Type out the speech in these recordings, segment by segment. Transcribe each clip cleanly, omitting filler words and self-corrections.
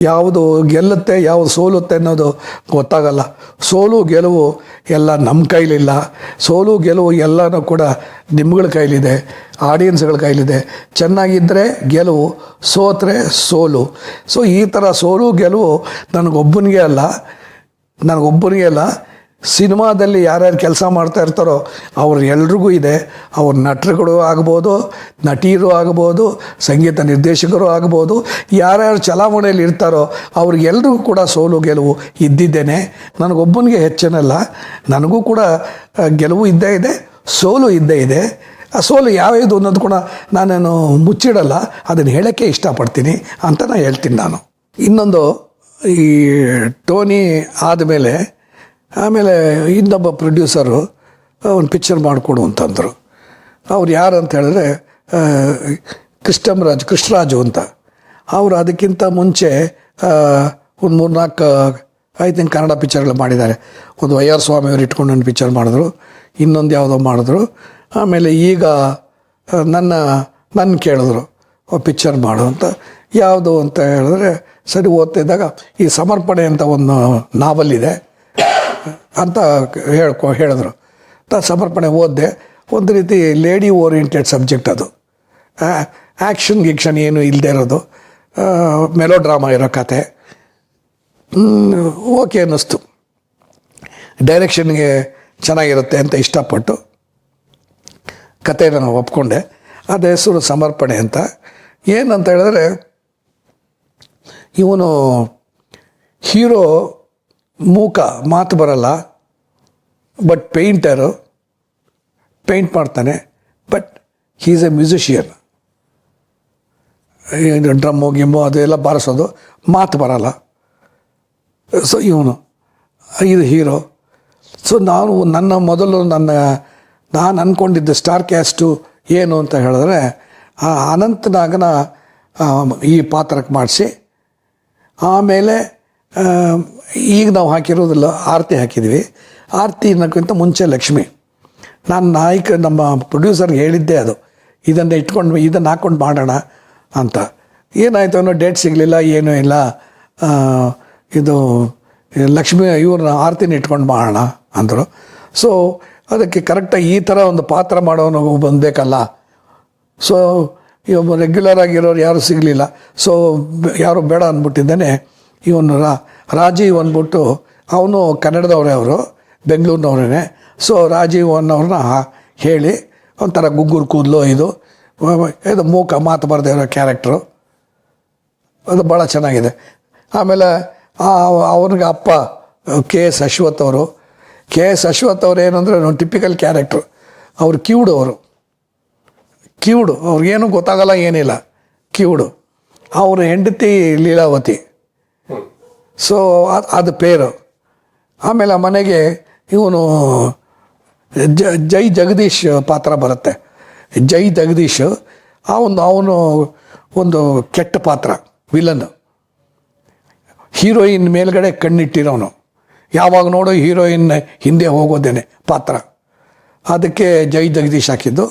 ಯಾವುದು ಗೆಲ್ಲುತ್ತೆ ಯಾವುದು ಸೋಲುತ್ತೆ ಅನ್ನೋದು ಗೊತ್ತಾಗಲ್ಲ. ಸೋಲು ಗೆಲುವು ಎಲ್ಲ ನಮ್ಮ ಕೈಲಿಲ್ಲ. ಸೋಲು ಗೆಲುವು ಎಲ್ಲನೂ ಕೂಡ ನಿಮ್ಗಳ ಕೈಲಿದೆ, ಆಡಿಯನ್ಸ್ಗಳ ಕೈಲಿದೆ. ಚೆನ್ನಾಗಿದ್ದರೆ ಗೆಲುವು, ಸೋತ್ರೆ ಸೋಲು. ಸೊ ಈ ಥರ ಸೋಲು ಗೆಲುವು ನನಗೊಬ್ಬನಿಗೆ ಅಲ್ಲ, ಸಿನಿಮಾದಲ್ಲಿ ಯಾರ್ಯಾರು ಕೆಲಸ ಮಾಡ್ತಾ ಇರ್ತಾರೋ ಅವ್ರು ಎಲ್ರಿಗೂ ಇದೆ. ಅವ್ರ ನಟರುಗಳು ಆಗ್ಬೋದು, ನಟಿಯರು ಆಗ್ಬೋದು, ಸಂಗೀತ ನಿರ್ದೇಶಕರು ಆಗ್ಬೋದು, ಯಾರ್ಯಾರು ಚಲಾವಣೆಯಲ್ಲಿ ಇರ್ತಾರೋ ಅವ್ರಿಗೆಲ್ರಿಗೂ ಕೂಡ ಸೋಲು ಗೆಲುವು ಇದ್ದಿದ್ದೇನೆ. ನನಗೊಬ್ಬನಿಗೆ ಹೆಚ್ಚನಲ್ಲ, ನನಗೂ ಕೂಡ ಗೆಲುವು ಇದ್ದೇ ಇದೆ, ಸೋಲು ಇದ್ದೇ ಇದೆ. ಆ ಸೋಲು ಯಾವ್ಯಾವುದು ಅನ್ನೋದು ಕೂಡ ನಾನೇನು ಮುಚ್ಚಿಡಲ್ಲ, ಅದನ್ನು ಹೇಳೋಕ್ಕೆ ಇಷ್ಟಪಡ್ತೀನಿ ಅಂತ ನಾನು ಹೇಳ್ತೀನಿ. ನಾನು ಇನ್ನೊಂದು ಈ ಟೋನಿ ಆದಮೇಲೆ ಆಮೇಲೆ ಇನ್ನೊಬ್ಬ ಪ್ರೊಡ್ಯೂಸರು ಒಂದು ಪಿಕ್ಚರ್ ಮಾಡಿಕೊಡು ಅಂತಂದರು. ಅವ್ರು ಯಾರು ಅಂತ ಹೇಳಿದ್ರೆ ಕೃಷ್ಣರಾಜು ಅಂತ. ಅವರು ಅದಕ್ಕಿಂತ ಮುಂಚೆ ಒಂದು 3-4 ಐ ಥಿಂಕ್ ಕನ್ನಡ ಪಿಕ್ಚರ್ಗಳು ಮಾಡಿದ್ದಾರೆ. ಒಂದು ವೈ ಆರ್ ಸ್ವಾಮಿಯವರು ಇಟ್ಕೊಂಡು ಒಂದು ಪಿಕ್ಚರ್ ಮಾಡಿದ್ರು, ಇನ್ನೊಂದು ಯಾವುದೋ ಮಾಡಿದ್ರು. ಆಮೇಲೆ ಈಗ ನನ್ನ ಕೇಳಿದ್ರು ಪಿಕ್ಚರ್ ಮಾಡು ಅಂತ. ಯಾವುದು ಅಂತ ಹೇಳಿದ್ರೆ ಸರಿ ಓದ್ತಿದ್ದಾಗ ಈ ಸಮರ್ಪಣೆ ಅಂತ ಒಂದು ನಾವಲ್ ಇದೆ ಅಂತ ಹೇಳಿದ್ರು. ಸಮರ್ಪಣೆ ಓದಿದೆ. ಒಂದು ರೀತಿ ಲೇಡಿ ಓರಿಯೆಂಟೆಡ್ ಸಬ್ಜೆಕ್ಟ್ ಅದು. ಗಿಕ್ಷನ್ ಏನು ಇಲ್ಲದೆ ಇರೋದು, ಮೆಲೋ ಡ್ರಾಮಾ ಇರೋ ಕತೆ. ಓಕೆ ಅನ್ನಿಸ್ತು. ಡೈರೆಕ್ಷನ್ಗೆ ಚೆನ್ನಾಗಿರುತ್ತೆ ಅಂತ ಇಷ್ಟಪಟ್ಟು ಕತೆನ ನಾನು ಒಪ್ಕೊಂಡೆ. ಅದು ಹೆಸರು ಸಮರ್ಪಣೆ ಅಂತ. ಏನಂತ ಹೇಳಿದ್ರೆ ಇವನು ಹೀರೋ ಮೂಕ, ಮಾತು ಬರಲ್ಲ, ಬಟ್ ಪೇಂಟರು, ಪೇಂಟ್ ಮಾಡ್ತಾನೆ. But he is a musician. Drum ಗಿಮ್ಮು ಅದೆಲ್ಲ ಬಾರಿಸೋದು, ಮಾತು ಬರಲ್ಲ. ಸೊ ಇದು ಹೀರೋ. ಸೊ ನಾನು ಅಂದ್ಕೊಂಡಿದ್ದ ಸ್ಟಾರ್ ಕ್ಯಾಸ್ಟು ಏನು ಅಂತ ಹೇಳಿದ್ರೆ ಅನಂತನಾಗನ ಈ ಪಾತ್ರಕ್ಕೆ ಮಾಡಿಸಿ, ಆಮೇಲೆ ಈಗ ನಾವು ಹಾಕಿರೋದಿಲ್ಲ, ಆರತಿ ಹಾಕಿದ್ವಿ. ಆರತಿ ಅನ್ನೋಕ್ಕಿಂತ ಮುಂಚೆ ಲಕ್ಷ್ಮಿ. ನಾನು ನಮ್ಮ ಪ್ರೊಡ್ಯೂಸರ್ಗೆ ಹೇಳಿದ್ದೆ ಅದು, ಇದನ್ನು ಹಾಕ್ಕೊಂಡು ಮಾಡೋಣ ಅಂತ. ಏನಾಯಿತು ಅನ್ನೋ ಡೇಟ್ ಸಿಗಲಿಲ್ಲ, ಏನೂ ಇಲ್ಲ. ಇದು ಲಕ್ಷ್ಮಿ ಇವ್ರನ್ನ ಆರತಿನ ಇಟ್ಕೊಂಡು ಮಾಡೋಣ ಅಂದರು. ಸೊ ಅದಕ್ಕೆ ಕರೆಕ್ಟಾಗಿ ಈ ಥರ ಒಂದು ಪಾತ್ರ ಮಾಡೋನು ಬಂದಬೇಕಲ್ಲ. ಸೊ ರೆಗ್ಯುಲರ್ ಆಗಿರೋರು ಯಾರೂ ಸಿಗಲಿಲ್ಲ. ಸೊ ಯಾರು ಬೇಡ ಅಂದ್ಬಿಟ್ಟಿದ್ದಾನೆ. ಇವನು ರಾಜೀವ್ ಅಂದ್ಬಿಟ್ಟು, ಅವನು ಕನ್ನಡದವರೇ, ಅವರು ಬೆಂಗಳೂರಿನವ್ರೇ. ಸೊ ರಾಜೀವ್ ಅನ್ನೋರನ್ನ ಹೇಳಿ ಒಂಥರ ಗುಗ್ಗುರು ಕೂದಲು, ಇದು ಮೂಕ, ಮಾತು ಬರದೇ ಇರೋ ಕ್ಯಾರೆಕ್ಟ್ರು, ಅದು ಭಾಳ ಚೆನ್ನಾಗಿದೆ. ಆಮೇಲೆ ಅವನಿಗೆ ಅಪ್ಪ ಕೆ.ಎಸ್. ಅಶ್ವಥ್ ಅವರು. ಕೆ.ಎಸ್. ಅಶ್ವಥ್ ಅವರು ಏನಂದರೆ ಟಿಪಿಕಲ್ ಕ್ಯಾರೆಕ್ಟ್ರು. ಅವರು ಕಿವುಡು, ಅವ್ರಿಗೇನು ಗೊತ್ತಾಗಲ್ಲ, ಏನಿಲ್ಲ, ಕಿವುಡು. ಅವ್ರ ಹೆಂಡತಿ ಲೀಲಾವತಿ. ಸೊ ಅದು ಪೇರು. ಆಮೇಲೆ ಮನೆಗೆ ಇವನು ಜೈ ಜಗದೀಶ್ ಪಾತ್ರ ಬರುತ್ತೆ. ಜೈ ಜಗದೀಶ್ ಅವನು ಒಂದು ಕೆಟ್ಟ ಪಾತ್ರ, ವಿಲನ್. ಹೀರೋಯಿನ್ ಮೇಲ್ಗಡೆ ಕಣ್ಣಿಟ್ಟಿರೋನು, ಯಾವಾಗ ನೋಡೋ ಹೀರೋಯಿನ್ ಹಿಂದೆ ಹೋಗೋದೇನೆ ಪಾತ್ರ. ಅದಕ್ಕೆ ಜೈ ಜಗದೀಶ್ ಹಾಕಿದ್ದು.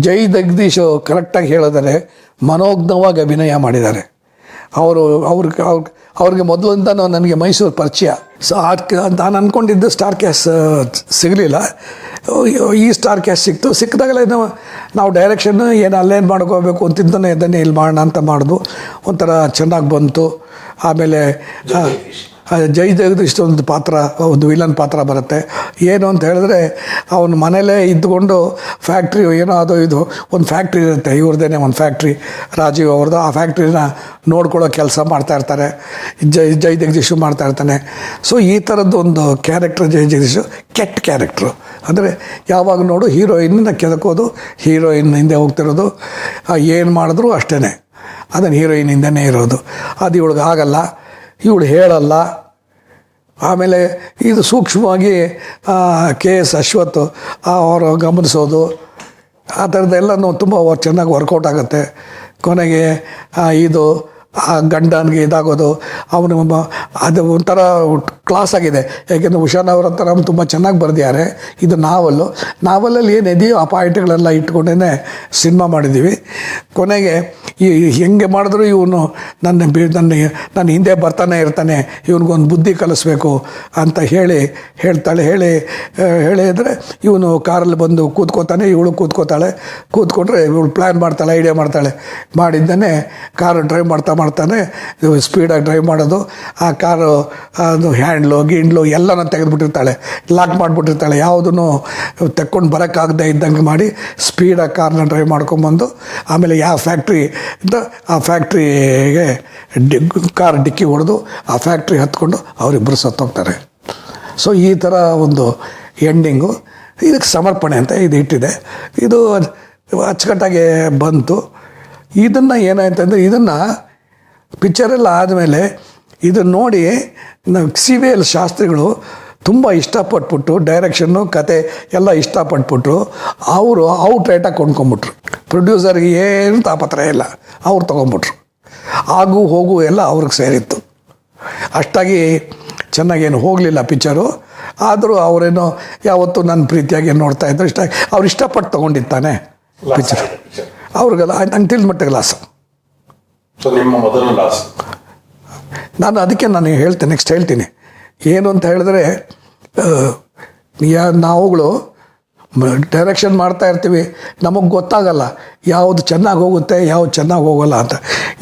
ಜೈ ಜಗದೀಶ್ ಕರೆಕ್ಟಾಗಿ ಹೇಳಿದರೆ ಮನೋಜ್ಞವಾಗಿ ಅಭಿನಯ ಮಾಡಿದ್ದಾರೆ. ಅವ್ರಿಗೆ ಮೊದಲಿಂದ ನನಗೆ ಮೈಸೂರು ಪರಿಚಯ. ಸೊ ನಾನು ಅಂದ್ಕೊಂಡಿದ್ದು ಸ್ಟಾರ್ ಕ್ಯಾಸ್ ಸಿಗಲಿಲ್ಲ, ಈ ಸ್ಟಾರ್ ಕ್ಯಾಸ್ ಸಿಕ್ಕಿದಾಗಲೇ ನಾವು ಡೈರೆಕ್ಷನ್ ಏನು ಅಲ್ಲೇನು ಮಾಡ್ಕೋಬೇಕು ಅಂತಿದ್ದಾನೆ, ಇದನ್ನೇ ಇಲ್ಲಿ ಮಾಡೋಣ ಅಂತ ಮಾಡಿದ್ವು. ಒಂಥರ ಚೆನ್ನಾಗಿ ಬಂತು. ಆಮೇಲೆ ಜೈ ಜಗದೀಶ್ ಒಂದು ಪಾತ್ರ, ಒಂದು ವಿಲನ್ ಪಾತ್ರ ಬರುತ್ತೆ. ಏನು ಅಂತ ಹೇಳಿದ್ರೆ ಅವನ ಮನೇಲೇ ಇದ್ದುಕೊಂಡು ಫ್ಯಾಕ್ಟ್ರಿ ಏನೋ ಅದು ಇದು ಒಂದು ಫ್ಯಾಕ್ಟ್ರಿ ಇರುತ್ತೆ, ಇವ್ರದ್ದೇನೆ ಒಂದು ಫ್ಯಾಕ್ಟ್ರಿ, ರಾಜೀವ್ ಅವ್ರದ್ದು. ಆ ಫ್ಯಾಕ್ಟ್ರಿನ ನೋಡ್ಕೊಳ್ಳೋ ಕೆಲಸ ಮಾಡ್ತಾಯಿರ್ತಾರೆ. ಜೈ ಜಗದೀಶು ಮಾಡ್ತಾಯಿರ್ತಾನೆ. ಸೊ ಈ ಥರದ್ದು ಒಂದು ಕ್ಯಾರೆಕ್ಟ್ರ್ ಜೈ ಜಗದೀಶು. ಕೆಟ್ಟ ಕ್ಯಾರೆಕ್ಟ್ರು ಅಂದರೆ ಯಾವಾಗ ನೋಡು ಹೀರೋಯಿನ್ನ ಕೆದಕೋದು, ಹೀರೋಯಿನ್ ಹಿಂದೆ ಹೋಗ್ತಿರೋದು, ಏನು ಮಾಡಿದ್ರು ಅಷ್ಟೇ, ಅದನ್ನು ಹೀರೋಯಿನ್ ಹಿಂದೆನೇ ಇರೋದು. ಅದು ಇವಳಿಗೆ ಆಗಲ್ಲ, ಇವಳು ಹೇಳಲ್ಲ. ಆಮೇಲೆ ಇದು ಸೂಕ್ಷ್ಮವಾಗಿ ಕೆ.ಎಸ್. ಅಶ್ವಥ್ ಅವರು ಗಮನಿಸೋದು, ಆ ಥರದ್ದೆಲ್ಲನೂ ತುಂಬ ಚೆನ್ನಾಗಿ ವರ್ಕೌಟ್ ಆಗುತ್ತೆ. ಕೊನೆಗೆ ಇದು ಗಂಡನಿಗೆ ಇದಾಗೋದು, ಅವನು ಅದು ಒಂಥರ ಕ್ಲಾಸ್ ಆಗಿದೆ. ಯಾಕೆಂದರೆ ಉಷಾನ್ ಅವ್ರ ಹತ್ರ ತುಂಬ ಚೆನ್ನಾಗಿ ಬರೆದಿದ್ದಾರೆ. ಇದು ನಾವಲಲ್ಲಿ ಏನಿದೆಯೋ ಆ ಪಾಯಿಂಟ್ಗಳೆಲ್ಲ ಇಟ್ಕೊಂಡೇ ಸಿನಿಮಾ ಮಾಡಿದ್ದೀವಿ. ಕೊನೆಗೆ ಹೆಂಗೆ ಮಾಡಿದ್ರು ಇವನು ನನ್ನ ಹಿಂದೆ ಬರ್ತಾನೆ ಇರ್ತಾನೆ, ಇವನಿಗೊಂದು ಬುದ್ಧಿ ಕಲಿಸ್ಬೇಕು ಅಂತ ಹೇಳಿದರೆ ಇವನು ಕಾರಲ್ಲಿ ಬಂದು ಕೂತ್ಕೋತಾನೆ, ಇವಳು ಕೂತ್ಕೊಂಡ್ರೆ ಇವಳು ಪ್ಲ್ಯಾನ್ ಮಾಡ್ತಾಳೆ, ಐಡಿಯಾ ಮಾಡ್ತಾಳೆ. ಮಾಡಿದ್ದಾನೆ ಕಾರು ಡ್ರೈವ್ ಮಾಡ್ತಾನೆ, ಸ್ಪೀಡಾಗಿ ಡ್ರೈವ್ ಮಾಡೋದು. ಆ ಕಾರು ಅದು ಹ್ಯಾಂಡ್ಲು ಗಿಂಡ್ಲು ಎಲ್ಲನೂ ತೆಗೆದುಬಿಟ್ಟಿರ್ತಾಳೆ, ಲಾಕ್ ಮಾಡಿಬಿಟ್ಟಿರ್ತಾಳೆ. ಯಾವುದನ್ನು ತೆಕ್ಕೊಂಡು ಬರೋಕ್ಕಾಗದೇ ಇದ್ದಂಗೆ ಮಾಡಿ ಸ್ಪೀಡಾಗಿ ಕಾರ್ನ ಡ್ರೈವ್ ಮಾಡ್ಕೊಂಬಂದು ಆಮೇಲೆ ಯಾವ ಫ್ಯಾಕ್ಟ್ರಿ ಇದ್ದ ಆ ಫ್ಯಾಕ್ಟ್ರಿಗೆ ಕಾರ್ ಡಿಕ್ಕಿ ಹೊಡೆದು ಆ ಫ್ಯಾಕ್ಟ್ರಿ ಹತ್ಕೊಂಡು ಅವರಿಬ್ಬರು ಸತ್ತೋಗ್ತಾರೆ. ಸೊ ಈ ಥರ ಒಂದು ಎಂಡಿಂಗು. ಇದಕ್ಕೆ ಸಮರ್ಪಣೆ ಅಂತ ಇದು ಇಟ್ಟಿದೆ. ಇದು ಅಚ್ಚುಕಟ್ಟಾಗಿ ಬಂತು. ಇದನ್ನು ಏನಾಯ್ತಂದರೆ ಇದನ್ನು ಪಿಕ್ಚರೆಲ್ಲ ಆದಮೇಲೆ ಇದನ್ನು ನೋಡಿ CVL ಶಾಸ್ತ್ರಿಗಳು ತುಂಬ ಇಷ್ಟಪಟ್ಬಿಟ್ಟು ಡೈರೆಕ್ಷನ್ನು ಕತೆ ಎಲ್ಲ ಇಷ್ಟಪಟ್ಬಿಟ್ರು. ಅವರು ಔಟ್ರೈಟಾಗಿ ಕೊಂಡ್ಕೊಂಬಿಟ್ರು. ಪ್ರೊಡ್ಯೂಸರ್ಗೆ ಏನು ತಾಪತ್ರಯ ಇಲ್ಲ, ಅವ್ರು ತೊಗೊಂಬಿಟ್ರು. ಆಗು ಹೋಗು ಎಲ್ಲ ಅವ್ರಿಗೆ ಸೇರಿತ್ತು. ಅಷ್ಟಾಗಿ ಚೆನ್ನಾಗೇನು ಹೋಗಲಿಲ್ಲ ಪಿಕ್ಚರು. ಆದರೂ ಅವರೇನೋ ಯಾವತ್ತೂ ನನ್ನ ಪ್ರೀತಿಯಾಗಿ ನೋಡ್ತಾ ಇದ್ರು. ಅವ್ರು ಇಷ್ಟಪಟ್ಟು ತೊಗೊಂಡಿರ್ತಾನೆ ಪಿಕ್ಚರ್. ಅವ್ರಿಗೆಲ್ಲ ನಂಗೆ ತಿಳಿದ ಮಟ್ಟಿಗೆ ಲಾಸ್. ನಿಮ್ಮ ಮೊದಲ ಲಾಸ್ ಅದಕ್ಕೆ ನಾನು ಹೇಳ್ತೇನೆ, ನೆಕ್ಸ್ಟ್ ಹೇಳ್ತೀನಿ ಏನು ಅಂತ ಹೇಳಿದ್ರೆ, ನಾವುಗಳು ಡೈರೆಕ್ಷನ್ ಮಾಡ್ತಾ ಇರ್ತೀವಿ, ನಮಗೆ ಗೊತ್ತಾಗಲ್ಲ ಯಾವುದು ಚೆನ್ನಾಗಿ ಹೋಗುತ್ತೆ ಯಾವುದು ಚೆನ್ನಾಗಿ ಹೋಗಲ್ಲ ಅಂತ,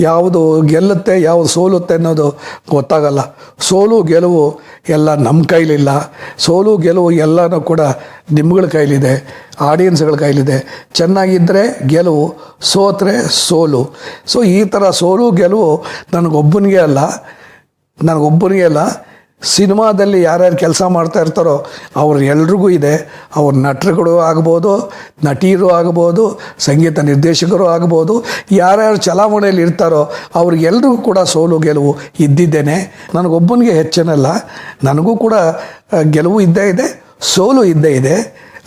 ಯಾವುದು ಗೆಲ್ಲುತ್ತೆ ಯಾವುದು ಸೋಲುತ್ತೆ ಅನ್ನೋದು ಗೊತ್ತಾಗಲ್ಲ. ಸೋಲು ಗೆಲುವು ಎಲ್ಲ ನಮ್ಮ ಕೈಲಿಲ್ಲ. ಸೋಲು ಗೆಲುವು ಎಲ್ಲನೂ ಕೂಡ ನಿಮ್ಗಳ ಕೈಲಿದೆ, ಆಡಿಯನ್ಸ್ಗಳ ಕೈಲಿದೆ. ಚೆನ್ನಾಗಿದ್ದರೆ ಗೆಲುವು, ಸೋತ್ರೆ ಸೋಲು. ಸೊ ಈ ಥರ ಸೋಲು ಗೆಲುವು ನನಗೊಬ್ಬನಿಗೆ ಅಲ್ಲ, ಸಿನಿಮಾದಲ್ಲಿ ಯಾರ್ಯಾರು ಕೆಲಸ ಮಾಡ್ತಾ ಇರ್ತಾರೋ ಅವ್ರು ಎಲ್ರಿಗೂ ಇದೆ. ಅವ್ರ ನಟರುಗಳು ಆಗ್ಬೋದು, ನಟಿಯರು ಆಗ್ಬೋದು, ಸಂಗೀತ ನಿರ್ದೇಶಕರು ಆಗ್ಬೋದು, ಯಾರ್ಯಾರು ಚಲಾವಣೆಯಲ್ಲಿ ಇರ್ತಾರೋ ಅವ್ರಿಗೆಲ್ರಿಗೂ ಕೂಡ ಸೋಲು ಗೆಲುವು ಇದ್ದಿದ್ದೇನೆ. ನನಗೊಬ್ಬನಿಗೆ ಹೆಚ್ಚೇನಲ್ಲ, ನನಗೂ ಕೂಡ ಗೆಲುವು ಇದ್ದೇ ಇದೆ, ಸೋಲು ಇದ್ದೇ ಇದೆ.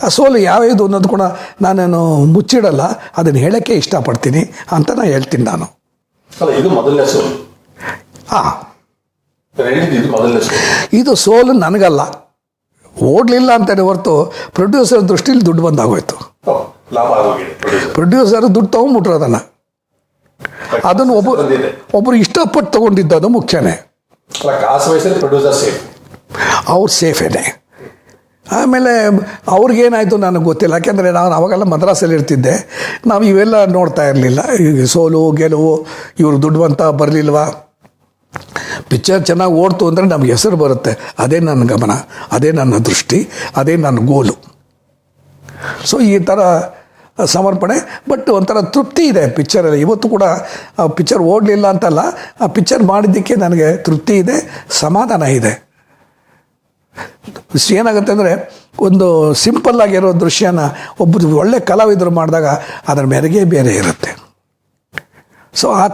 ಆ ಸೋಲು ಯಾವ್ದು ಅನ್ನೋದು ಕೂಡ ನಾನೇನು ಮುಚ್ಚಿಡಲ್ಲ, ಅದನ್ನು ಹೇಳೋಕ್ಕೆ ಇಷ್ಟಪಡ್ತೀನಿ ಅಂತ ನಾನು ಹೇಳ್ತೀನಿ. ನಾನು ಇದು ಮೊದಲನೇ ಸೋಲು. ಹಾಂ, ಇದು ಸೋಲು ನನಗಲ್ಲ, ಓಡಲಿಲ್ಲ ಅಂತಲೇ ಹೊರತು ಪ್ರೊಡ್ಯೂಸರ್ ದೃಷ್ಟಿಲಿ ದುಡ್ಡು ಬಂದಾಗೋಯ್ತು. ಪ್ರೊಡ್ಯೂಸರ್ ದುಡ್ಡು ತೊಗೊಂಡ್ಬಿಟ್ರು ಅದನ್ನು ಒಬ್ಬರು ಇಷ್ಟಪಟ್ಟು ತೊಗೊಂಡಿದ್ದು, ಅದು ಮುಖ್ಯನೇ. ಅವ್ರು ಸೇಫೇನೆ. ಆಮೇಲೆ ಅವ್ರಿಗೇನಾಯಿತು ನನಗೆ ಗೊತ್ತಿಲ್ಲ, ಯಾಕೆಂದರೆ ನಾನು ಅವಾಗೆಲ್ಲ ಮದ್ರಾಸಲ್ಲಿ ಇರ್ತಿದ್ದೆ. ನಾವು ಇವೆಲ್ಲ ನೋಡ್ತಾ ಇರಲಿಲ್ಲ. ಸೋಲು ಗೆಲುವು, ಇವರು ದುಡ್ಡು ಬಂತ ಬರಲಿಲ್ವಾ, ಪಿಕ್ಚರ್ ಚೆನ್ನಾಗಿ ಓಡ್ತು ಅಂದರೆ ನಮ್ಗೆ ಹೆಸರು ಬರುತ್ತೆ. ಅದೇ ನನ್ನ ಗಮನ, ಅದೇ ನನ್ನ ದೃಷ್ಟಿ, ಅದೇ ನನ್ನ ಗೋಲು. ಸೊ ಈ ಥರ ಸಮರ್ಪಣೆ. ಬಟ್ ಒಂಥರ ತೃಪ್ತಿ ಇದೆ ಪಿಕ್ಚರಲ್ಲಿ. ಇವತ್ತು ಕೂಡ ಆ ಪಿಕ್ಚರ್ ಓಡಲಿಲ್ಲ ಅಂತಲ್ಲ, ಆ ಪಿಕ್ಚರ್ ಮಾಡಿದ್ದಕ್ಕೆ ನನಗೆ ತೃಪ್ತಿ ಇದೆ, ಸಮಾಧಾನ ಇದೆ. ಏನಾಗುತ್ತೆ ಅಂದರೆ, ಒಂದು ಸಿಂಪಲ್ಲಾಗಿರೋ ದೃಶ್ಯನ ಒಬ್ಬರು ಒಳ್ಳೆ ಕಲಾವಿದರು ಮಾಡಿದಾಗ ಅದರ ಮೆರುಗೇ ಬೇರೆ ಇರುತ್ತೆ. ಸೊ ಆ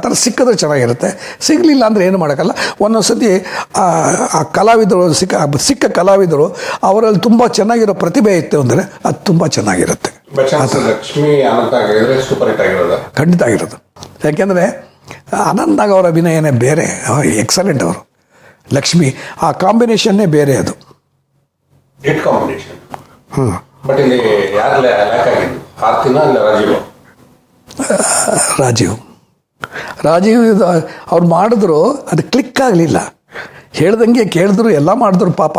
ಥರ ಸಿಕ್ಕಿದ್ರೆ ಚೆನ್ನಾಗಿರುತ್ತೆ. ಸಿಗಲಿಲ್ಲ ಅಂದರೆ ಏನು ಮಾಡೋಕ್ಕಲ್ಲ. ಒಂದೊಂದು ಸತಿ ಆ ಕಲಾವಿದರು ಸಿಕ್ಕ ಕಲಾವಿದರು ಅವರಲ್ಲಿ ತುಂಬ ಚೆನ್ನಾಗಿರೋ ಪ್ರತಿಭೆ ಇತ್ತು ಅಂದರೆ ಅದು ತುಂಬ ಚೆನ್ನಾಗಿರುತ್ತೆ. ಖಂಡಿತ ಆಗಿರೋದು. ಯಾಕೆಂದರೆ ಅನಂತಾಗ್ ಅವರ ಅಭಿನಯನೇ ಬೇರೆ, ಎಕ್ಸಲೆಂಟ್. ಅವರು ಲಕ್ಷ್ಮಿ ಆ ಕಾಂಬಿನೇಷನ್ನೇ ಬೇರೆ. ಅದು ರಾಜೀವ್ ಅವ್ರು ಮಾಡಿದ್ರು, ಅದು ಕ್ಲಿಕ್ ಆಗಲಿಲ್ಲ. ಹೇಳ್ದಂಗೆ ಕೇಳಿದ್ರು, ಎಲ್ಲ ಮಾಡಿದ್ರು. ಪಾಪ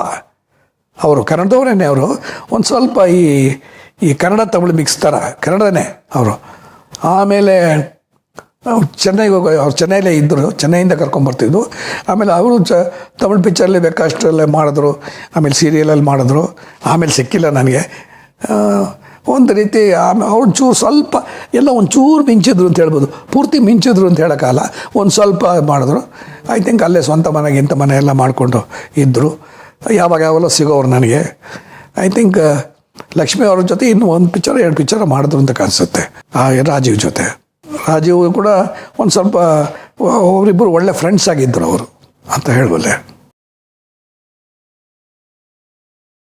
ಅವರು ಕನ್ನಡದವರೇನೆ. ಅವರು ಒಂದು ಸ್ವಲ್ಪ ಈ ಕನ್ನಡ ತಮಿಳು ಮಿಕ್ಸ್ ಥರ, ಕನ್ನಡನೇ ಅವರು. ಆಮೇಲೆ ಚೆನ್ನೈಗೆ ಅವ್ರು ಚೆನ್ನೈಲೇ ಇದ್ದರು, ಚೆನ್ನೈಯಿಂದ ಕರ್ಕೊಂಬರ್ತಿದ್ದು. ಆಮೇಲೆ ಅವರು ತಮಿಳು ಪಿಕ್ಚರಲ್ಲಿ ಬೇಕಷ್ಟರಲ್ಲೇ ಮಾಡಿದ್ರು, ಆಮೇಲೆ ಸೀರಿಯಲಲ್ಲಿ ಮಾಡಿದ್ರು. ಆಮೇಲೆ ಸಿಕ್ಕಿಲ್ಲ ನನಗೆ. ಒಂದು ರೀತಿ ಅವ್ರು ಸ್ವಲ್ಪ ಎಲ್ಲ ಒಂಚೂರು ಮಿಂಚಿದ್ರು ಅಂತ ಹೇಳ್ಬೋದು, ಪೂರ್ತಿ ಮಿಂಚಿದ್ರು ಅಂತ ಹೇಳೋಕ್ಕಲ್ಲ. ಒಂದು ಸ್ವಲ್ಪ ಮಾಡಿದ್ರು. ಐ ಥಿಂಕ್ ಅಲ್ಲೇ ಸ್ವಂತ ಮನೆಗೆ ಇಂಥ ಮನೆ ಎಲ್ಲ ಮಾಡಿಕೊಂಡು ಇದ್ದರು. ಯಾವಾಗಲೂ ಸಿಗೋರು ನನಗೆ. ಐ ಥಿಂಕ್ ಲಕ್ಷ್ಮಿ ಅವ್ರ ಜೊತೆ ಇನ್ನೂ 1-2 ಪಿಕ್ಚರ್ ಮಾಡಿದ್ರು ಅಂತ ಕಾಣಿಸುತ್ತೆ ರಾಜೀವ್ ಜೊತೆ. ರಾಜೀವ್ ಕೂಡ ಒಂದು ಸ್ವಲ್ಪ ಅವರಿಬ್ಬರು ಒಳ್ಳೆ ಫ್ರೆಂಡ್ಸ್ ಆಗಿದ್ದರು ಅವರು ಅಂತ ಹೇಳಬಲ್ಲೆ.